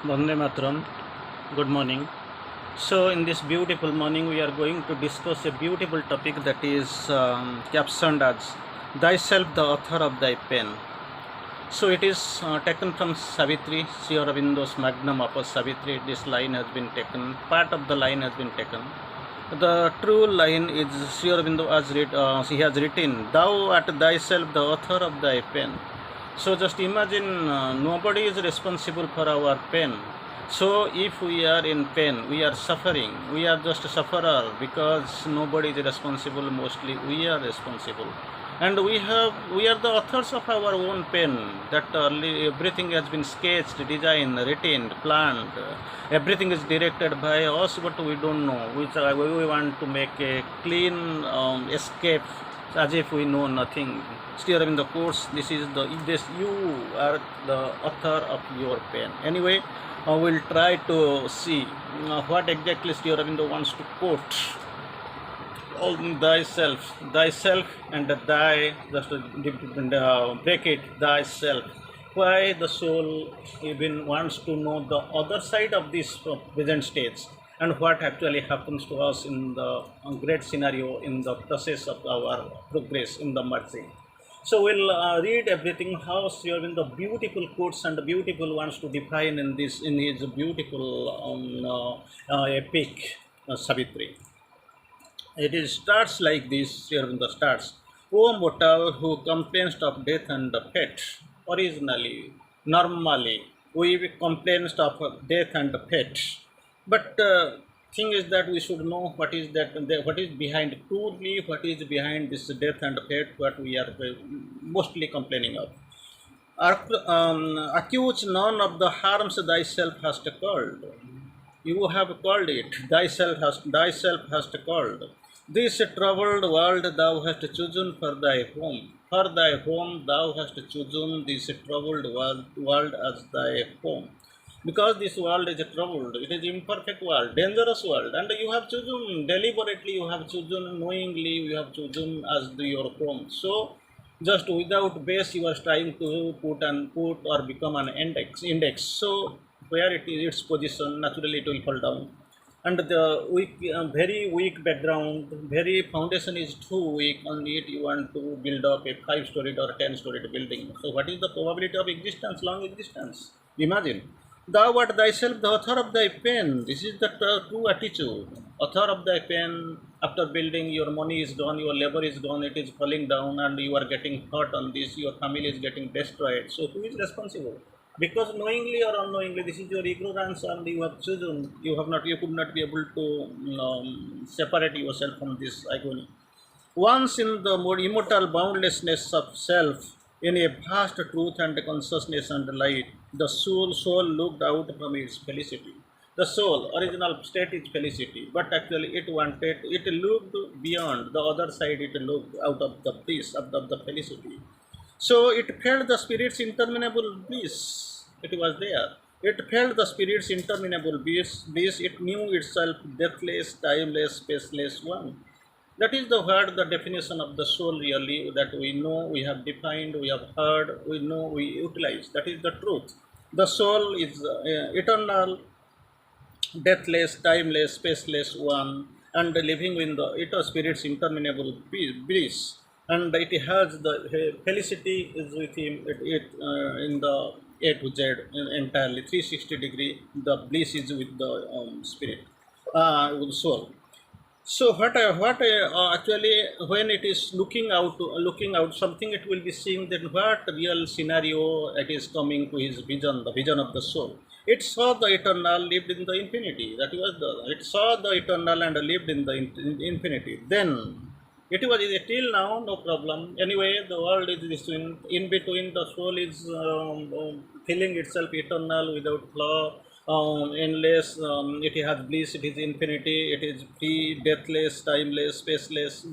Vande Mataram. Good morning. So, in this beautiful morning, we are going to discuss a beautiful topic that is captioned as "Thyself, the author of thy pen." So, it is taken from Savitri, Sri Aurobindo's magnum opus Savitri. This line has been taken. Part of the line has been taken. The true line is Sri Aurobindo he has written, "Thou art thyself the author of thy pen." So just imagine nobody is responsible for our pain. So if we are in pain, we are suffering, we are just a sufferer because nobody is responsible, mostly we are responsible. And we are the authors of our own pain, that everything has been sketched, designed, written, planned, everything is directed by us, but we don't know, which we want to make a clean escape as if we know nothing. Sri Aurobindo quotes, this you are the author of your pain. Anyway, we'll try to see what exactly Sri Aurobindo wants to quote. All thyself and thy, just break it, thyself. Why the soul even wants to know the other side of this present state and what actually happens to us in the great scenario in the process of our progress in the merging. So we'll read everything how Sri Aurobindo beautiful quotes and beautiful wants to define in his beautiful epic Savitri. It is starts like this. Here in the starts, O mortal who complainst of death and fate. Originally, normally, we complainst of death and fate. But thing is that we should know what is behind truly, what is behind this death and fate, what we are mostly complaining of. Accuse none of the harms thyself hast called. You have called it, thyself hast called. This troubled world thou hast chosen for thy home. For thy home thou hast chosen this troubled world as thy home. Because this world is troubled, it is imperfect world, dangerous world, and you have chosen deliberately, you have chosen knowingly, you have chosen as your home. So just without base you are trying to put or become an index. So where it is its position, naturally it will fall down. And the weak, very weak background, very foundation is too weak. On it you want to build up a 5-storied or 10-storied building. So what is the probability of existence, long existence? Imagine. Thou art thyself the author of thy pain. This is the true attitude. Author of thy pain. After building, your money is gone, your labor is gone, it is falling down, and you are getting hurt on this. Your family is getting destroyed. So who is responsible? Because knowingly or unknowingly, this is your ignorance, and you have chosen. You could not be able to separate yourself from this agony. Once in the more immortal boundlessness of self, in a vast truth and consciousness and light, the soul looked out from its felicity. The soul, original state is felicity, but actually it looked beyond the other side, it looked out of the bliss, of the felicity. So it felt the spirit's interminable bliss. It was there. It felt the spirit's interminable bliss. It knew itself deathless, timeless, spaceless one. That is the word, the definition of the soul really, that we know, we have defined, we have heard, we know, we utilize. That is the truth. The soul is eternal, deathless, timeless, spaceless one, and living in the eternal spirit's interminable bliss. And it has the felicity is with him in the A to Z entirely 360 degree. The bliss is with the spirit, with the soul. So actually when it is looking out something, it will be seeing that what real scenario it is coming to his vision, the vision of the soul. It saw the eternal, lived in the infinity. That was it saw the eternal and lived in the infinity. Then it was till now no problem. Anyway, the world is this in between. The soul is feeling itself eternal without flaw, endless. It has bliss. It is infinity. It is free, deathless, timeless, spaceless.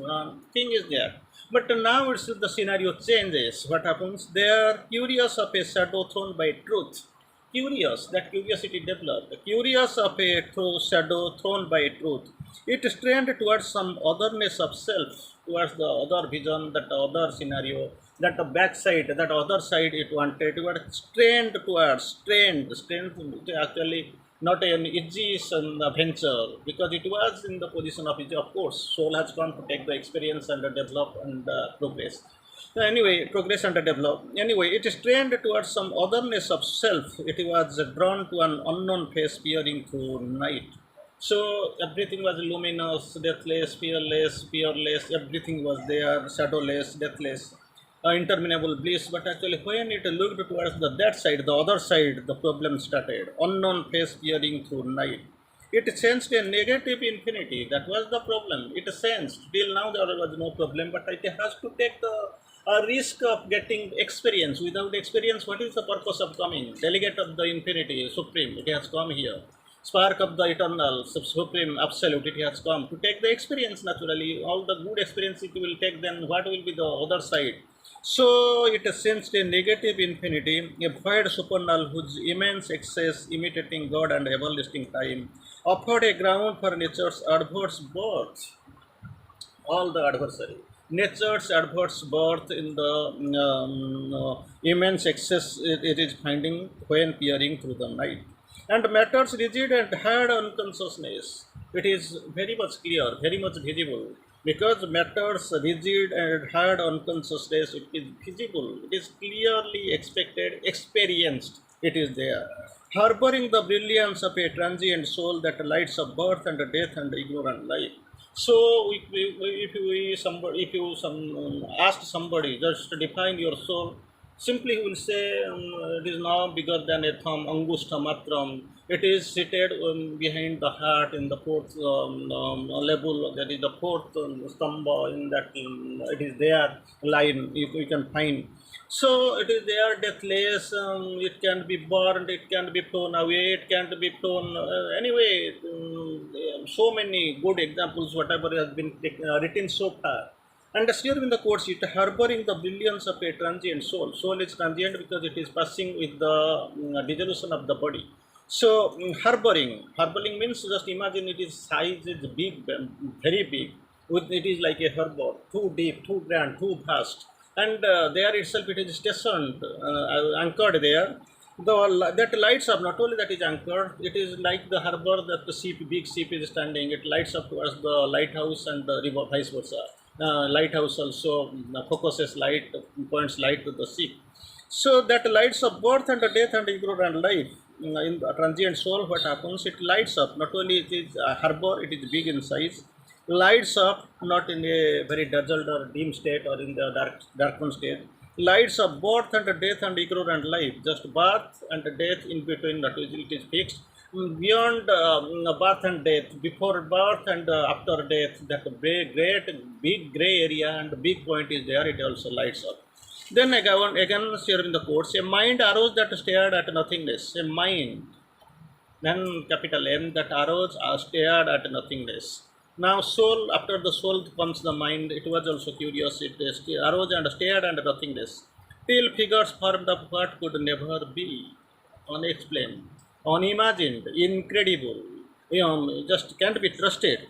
Thing is there. But now it's the scenario changes. What happens? They are curious of a shadow thrown by truth. Curious, that curiosity developed. Curious of a shadow thrown by truth. It strained towards some otherness of self, towards the other vision, that other scenario, that the back side, that other side it wanted, it was strained towards, strained, it actually not an easy venture, because it was in the position of easy. Of course, soul has come to take the experience and develop and progress. Anyway, progress and develop. Anyway, it is trained towards some otherness of self. It was drawn to an unknown face peering through night. So everything was luminous, deathless, fearless, everything was there, shadowless, deathless, interminable bliss. But actually, when it looked towards that side, the other side, the problem started. Unknown face peering through night. It sensed a negative infinity. That was the problem. It sensed. Till now, there was no problem, but it has to take the risk of getting experience. Without experience, what is the purpose of coming? Delegate of the infinity, supreme, it has come here. Spark of the eternal, supreme, absolute, it has come to take the experience naturally. All the good experience it will take, then what will be the other side? So it sensed a negative infinity, a void supernal whose immense excess, imitating God and everlasting time, offered a ground for nature's adverse birth, all the adversary. Nature's adverse birth in the immense excess it is finding when peering through the night. And matter's rigid and hard unconsciousness. It is very much clear, very much visible. Because matter's rigid and hard unconsciousness, it is visible, it is clearly expected, experienced, it is there. Harboring the brilliance of a transient soul that lights up birth and death and ignorant life. So, if you ask somebody just to define your soul, simply he will say it is now bigger than a thumb, angusta matram. It is seated behind the heart in the fourth level. That is the fourth stamba in that. It is there line you can find. So it is there deathless. It can be burned. It can be thrown away. It can be thrown anyway. So many good examples. Whatever has been written so far. And still in the quotes, it harboring the brilliance of a transient soul. Soul is transient because it is passing with the dissolution of the body. So harboring means just imagine it is size is big, very big. It is like a harbor, too deep, too grand, too vast, and there itself it is stationed, anchored there. That lights up. Not only that is anchored, it is like the harbor that the ship, big ship is standing. It lights up towards the lighthouse and the river, vice versa. Lighthouse also focuses light, points light to the ship. So that lights up birth and death and ignorant life. In the transient soul, what happens? It lights up. Not only it is a harbor, it is big in size. Lights up, not in a very dazzled or dim state or in the darkened state. Lights up birth and death and ignorant life. Just birth and death in between, that is, it is fixed. Beyond birth and death, before birth and after death, that great big gray area and big point is there, it also lights up. Then again here in the quotes, a mind arose that stared at nothingness. A mind, then capital M, that arose stared at nothingness. Now soul, after the soul comes the mind, it was also curious, it arose and stared at nothingness. Till figures formed of what could never be, unexplained, unimagined, incredible, just can't be trusted.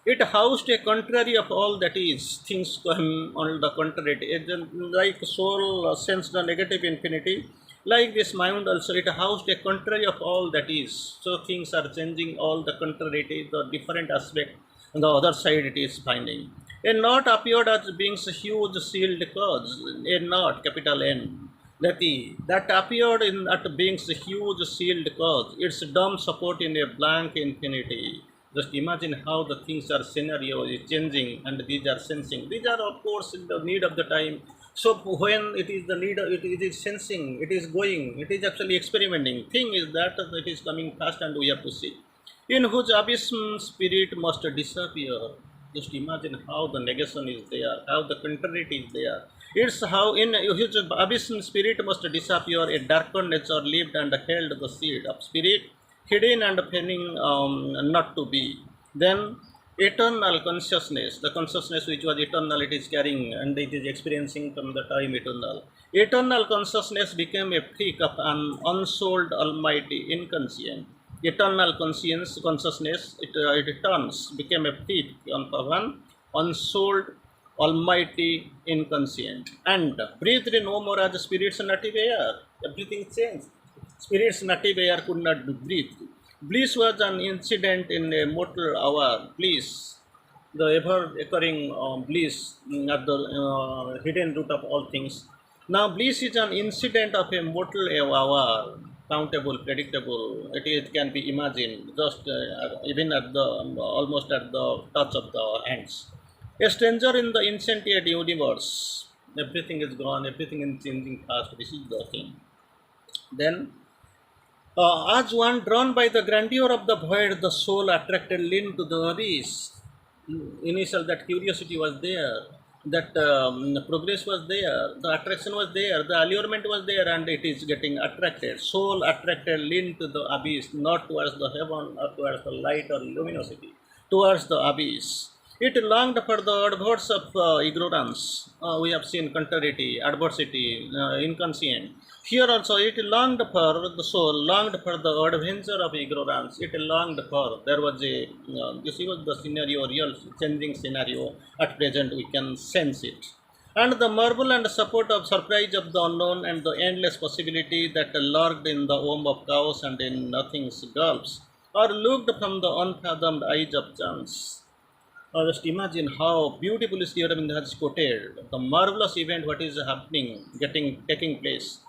It housed a contrary of all that is. Things come on the contrary. Like soul sends the negative infinity, like this mind also, it housed a contrary of all that is. So things are changing, all the contrariety, the different aspect. On the other side, it is finding. A knot appeared as being a huge sealed cause. A knot, capital N. That appeared in at being a huge sealed cause. Its dumb support in a blank infinity. Just imagine how the things are scenario is changing and these are sensing. These are of course in the need of the time. So when it is the need, it is sensing, it is going, it is actually experimenting. Thing is that it is coming fast and we have to see. In whose abyss spirit must disappear. Just imagine how the negation is there, how the contrariety is there. It's how in whose abyss spirit must disappear, a darker nature lived and held the seed of spirit hidden and feigning not to be. Then eternal consciousness, the consciousness which was eternal, it is carrying and it is experiencing from the time eternal. Eternal consciousness became a freak of an unsouled almighty inconscient. Eternal consciousness, it turns, became a freak of an unsouled almighty inconscient, and breathed no more as spirits native air. Everything changed. Spirits native air could not be breathed. Bliss was an incident in a mortal hour. Bliss, the ever occurring bliss at the hidden root of all things. Now, bliss is an incident of a mortal hour, countable, predictable. It can be imagined, just even at the almost at the touch of the hands. A stranger in the insentient universe. Everything is gone, everything is changing fast. This is the thing. Then, as one drawn by the grandeur of the void, the soul attracted lean to the abyss. Initial that curiosity was there, that progress was there, the attraction was there, the allurement was there, and it is getting attracted. Soul attracted lean to the abyss, not towards the heaven or towards the light or luminosity, towards the abyss. It longed for the adverse of ignorance. We have seen contrariety, adversity, inconscient. Here also it longed for, the soul longed for the adventure of ignorance. It longed for, there was a, this was the scenario, real changing scenario. At present we can sense it. And the marvel and support of surprise of the unknown and the endless possibility that lurked in the womb of chaos and in nothing's gulfs, or looked from the unfathomed eyes of chance. Just imagine how beautifully Sri Aurobindo has quoted the marvelous event what is happening, taking place.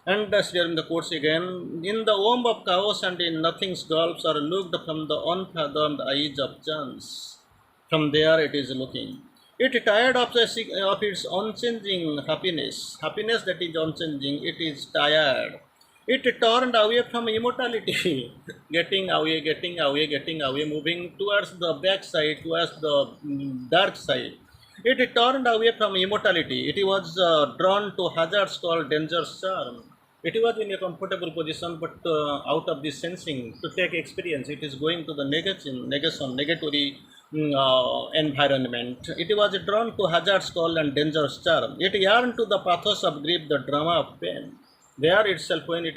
And Sri Aurobindo quotes again, in the womb of chaos and in nothing's gulfs are looked from the unfathomed eyes of chance. From there it is looking. It tired of its unchanging happiness, happiness that is unchanging, it is tired. It turned away from immortality, getting away, moving towards the backside, towards the dark side. It turned away from immortality. It was drawn to hazards called dangerous charm. It was in a comfortable position, but out of this sensing to take experience, it is going to the negatory environment. It was drawn to hazards called and dangerous charm. It yearned to the pathos of grief, the drama of pain. There itself, when it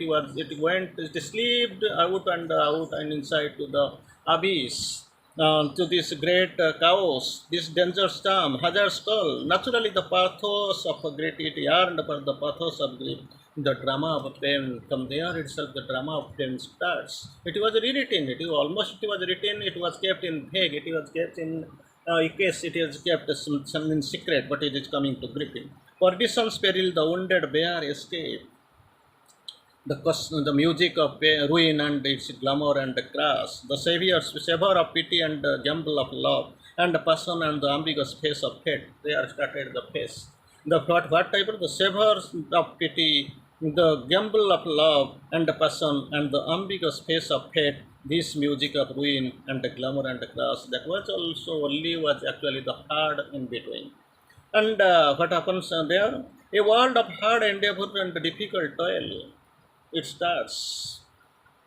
slipped out and inside to the abyss, to this great chaos, this dangerous storm, hazard skull. Naturally, the pathos of a great, it yearned for the pathos of grief, the drama of pain. From there itself, the drama of pain starts. It was rewritten. It was written. It was kept in vague. It was kept in case. It is kept some in secret, but it is coming to gripping. Perdition's peril, the wounded bear escape. The music of ruin and its glamour and crash, the savor of pity and gamble of love, and passion and the ambiguous face of fate. They are started the face. The what type of the savor of pity, the gamble of love and passion, and the ambiguous face of fate. This music of ruin and the glamour and the crash. That was also only was actually the hard in between. And what happens there? A world of hard endeavor and difficult toil. It starts.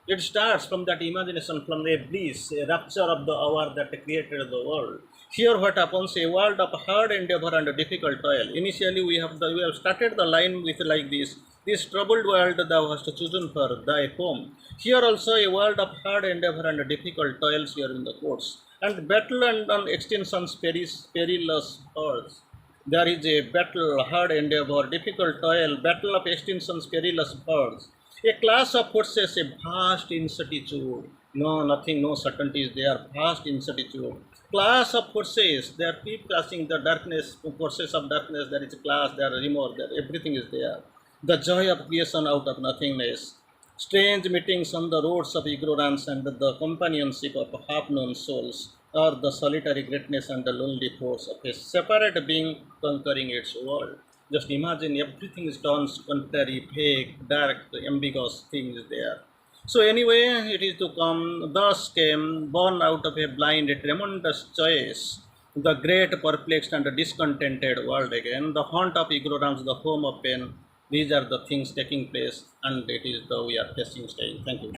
It starts from that imagination, from a bliss, a rapture of the hour that created the world. Here, what happens? A world of hard endeavor and difficult toil. Initially, we have started the line with like this: "This troubled world thou hast chosen for thy home." Here also, a world of hard endeavor and difficult toils here in the quotes, and battle and on extintion's perilous hordes. There is a battle, hard endeavor, difficult toil, battle of extintion's perilous hordes. A class of forces, a vast incertitude. No, nothing, no certainty is there. Vast incertitude. Class of forces, they are keep classing the darkness, forces of darkness. There is a class, there are remorse, there everything is there. The joy of creation out of nothingness. Strange meetings on the roads of ignorance and the companionship of half-known souls, or the solitary greatness and the lonely force of a separate being conquering its world. Just imagine everything is turns contrary, vague, dark, ambiguous things there. So anyway, it is to come, thus came, born out of a blind, tremendous choice, the great perplexed and discontented world again, the haunt of ignorance, the home of pain. These are the things taking place, and it is the we are facing staying. Thank you.